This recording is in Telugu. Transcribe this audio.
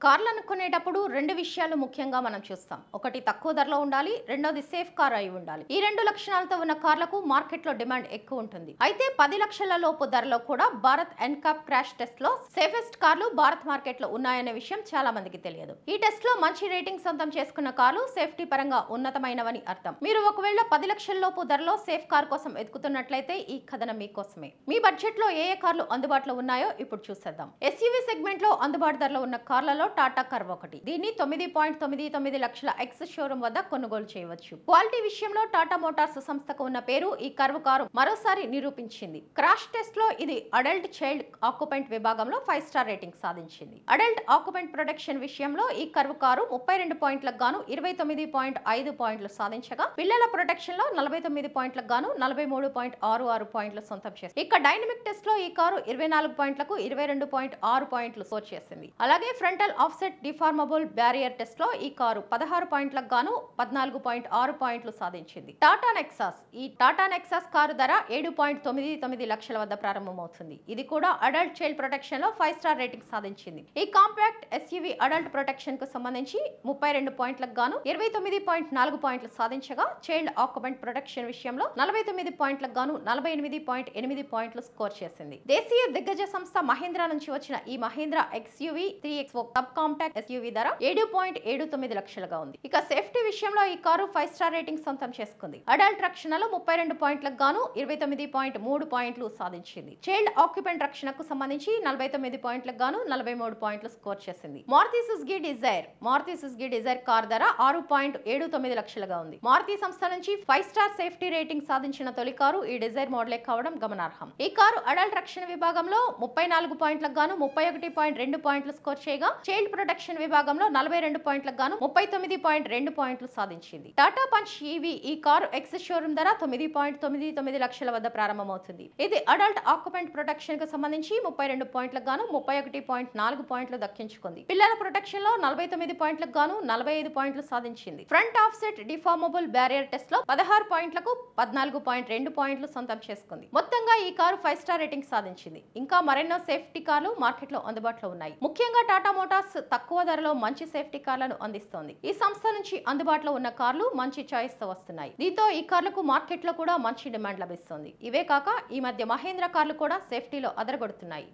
కార్లను కొనేటప్పుడు రెండు విషయాలు ముఖ్యంగా మనం చూస్తాం. ఒకటి తక్కువ ధరలో ఉండాలి, రెండోది సేఫ్ కార్ అయి ఉండాలి. ఈ రెండు లక్షణాలతో ఉన్న కార్లకు మార్కెట్లో డిమాండ్ ఎక్కువ ఉంటుంది. అయితే 10 లక్షల లోపు ధరలో కూడా భారత్ ఎన్కాప్ క్రాష్ టెస్ట్ లో సేఫెస్ట్ కార్లు భారత్ మార్కెట్లో ఉన్నాయనే విషయం చాలా మందికి తెలియదు. ఈ టెస్ట్ లో మంచి రేటింగ్ సొంతం చేసుకున్న కార్లు సేఫ్టీ పరంగా ఉన్నతమైనవని అర్థం. మీరు ఒకవేళ 10 లక్షల లోపు ధరలో సేఫ్ కార్ కోసం వెతుకుతున్నట్లయితే ఈ కథనం మీకోసమే. మీ బడ్జెట్ లో ఏ కార్లు అందుబాటులో ఉన్నాయో ఇప్పుడు చూసేద్దాం. ఎస్యూవీ సెగ్మెంట్ లో అందుబాటు ధరలో ఉన్న కార్లలో టాటా కర్వ్ ఒకటి. దీన్ని 9.99 లక్షల ఎక్స్ షోరూమ్ వద్ద కొనుగోలు చేయవచ్చు. క్వాలిటీ విషయంలో టాటా మోటార్స్ సంస్థకు ఉన్న పేరు ఈ కర్వ్ కారు మరోసారి నిరూపించింది. క్రాష్ టెస్ట్ లో ఇది అడల్ట్ చైల్డ్ ఆక్యుపెంట్ విభాగంలో 5 స్టార్ రేటింగ్ సాధించింది. అడల్ట్ ఆక్యుపెంట్ ప్రొటెక్షన్ విషయంలో ఈ కర్వ్ కారు 32 పాయింట్లకు గాను 29.5 పాయింట్లు సాధించగా, పిల్లల ప్రొటెక్షన్ లో 49 పాయింట్లకు గాను 43.66 పాయింట్లు సొంతం చేసింది. ఇక డైనమిక్ టెస్ట్ లో ఈ కారు 24 పాయింట్లకు 22.6 పాయింట్లు స్కోర్ చేసింది. అలాగే frontal offset deformable barrier test లో ఈ కారు 16 పాయింట్లకు గాను 14.6 పాయింట్లు సాధించింది. టాటా నెక్సాస్. ఈ టాటా నెక్సాస్ కారు ధర 7.99 లక్షల వద్ద ప్రారంభమవుతుంది. ఇది కూడా అడల్ట్ చైల్డ్ ప్రొటెక్షన్ లో 5 స్టార్ రేటింగ్ సాధించింది. ఈ కాంపాక్ట్ ఎస్యూవీ అడల్ట్ ప్రొటెక్షన్ కు సంబంధించి 32 పాయింట్లకు గాను 29.4 పాయింట్లు సాధించగా, చైల్డ్ ఆక్యుపెంట్ ప్రొటెక్షన్ విషయంలో 49 పాయింట్లకు గాను 48.8 పాయింట్లు స్కోర్ చేసింది. దేశీయ దిగ్గజ సంస్థ మహీంద్రా నుంచి వచ్చిన ఈ Mahindra XUV 3X sub compact SUV ధర 7.79 లక్షలుగా ఉంది. ఇక సేఫ్టీ విషయంలో ఈ కారు 5 స్టార్ రేటింగ్ సొంతం చేసుకుంది. అడల్ట్ రక్షణలో 32 పాయింట్లకు గాను 29.3 పాయింట్లు సాధించింది. చైల్డ్ ఆక్యుపెంట్ రక్షణకు సంబంధించి 49 పాయింట్లకు గాను 43 పాయింట్లు స్కోర్ చేసింది. మారుతి సుజుకి డిజైర్ కార్ ధర 6.79 లక్షలుగా ఉంది. మారుతి సంస్థ నుంచి 5 స్టార్ సేఫ్టీ రేటింగ్ సాధించిన తొలి కారు ఈ డిజైర్ మోడలే కావడం గమనార్హం. ఈ కారు అడల్ట్ రక్షణ విభాగంలో 34 పాయింట్లకు గాను 31.2 పాయింట్లు స్కోర్ చేయగా, చైల్డ్ ప్రొటెక్షన్ విభాగంలో 42 పాయింట్లకు గాను 39.2 పాయింట్లు సాధించింది. Tata punch EV. ఈ కారు ఎక్స్ షోరూమ్ ధర 9.99 లక్షల వద్ద ప్రారంభమవుతుంది. ఇది అడల్ట్ ఆక్యుపెంట్ ప్రొటెక్షన్ కు సంబంధించి 32 పాయింట్లకు గాను 31.4 పాయింట్లు దక్కించుకుంది. పిల్లల ప్రొటెక్షన్ లో 49 పాయింట్లకు గాను 45 పాయింట్లు సాధించింది. Front offset deformable barrier test లో 16 పాయింట్లకు 14.2 పాయింట్లు సొంతం చేసుకుంది. మొత్తంగా ఈ కారు 5 స్టార్ రేటింగ్ సాధించింది. ఇంకా మరెన్నో సేఫ్టీ కార్లు మార్కెట్ లో అందుబాటులో ఉన్నాయి. ముఖ్యంగా టాటా మోటార్స్ తక్కువ ధరలో మంచి సేఫ్టీ కార్లను అందిస్తోంది. ఈ సంస్థ నుంచి అందుబాటులో ఉన్న కార్లు మంచి చాయిస్ తో వస్తున్నాయి. దీంతో ఈ కార్లకు మార్కెట్ లో కూడా మంచి డిమాండ్ లభిస్తుంది. ఇవే కాక ఈ మధ్య మహేంద్ర కార్లు కూడా సేఫ్టీలో అదరగొడుతున్నాయి.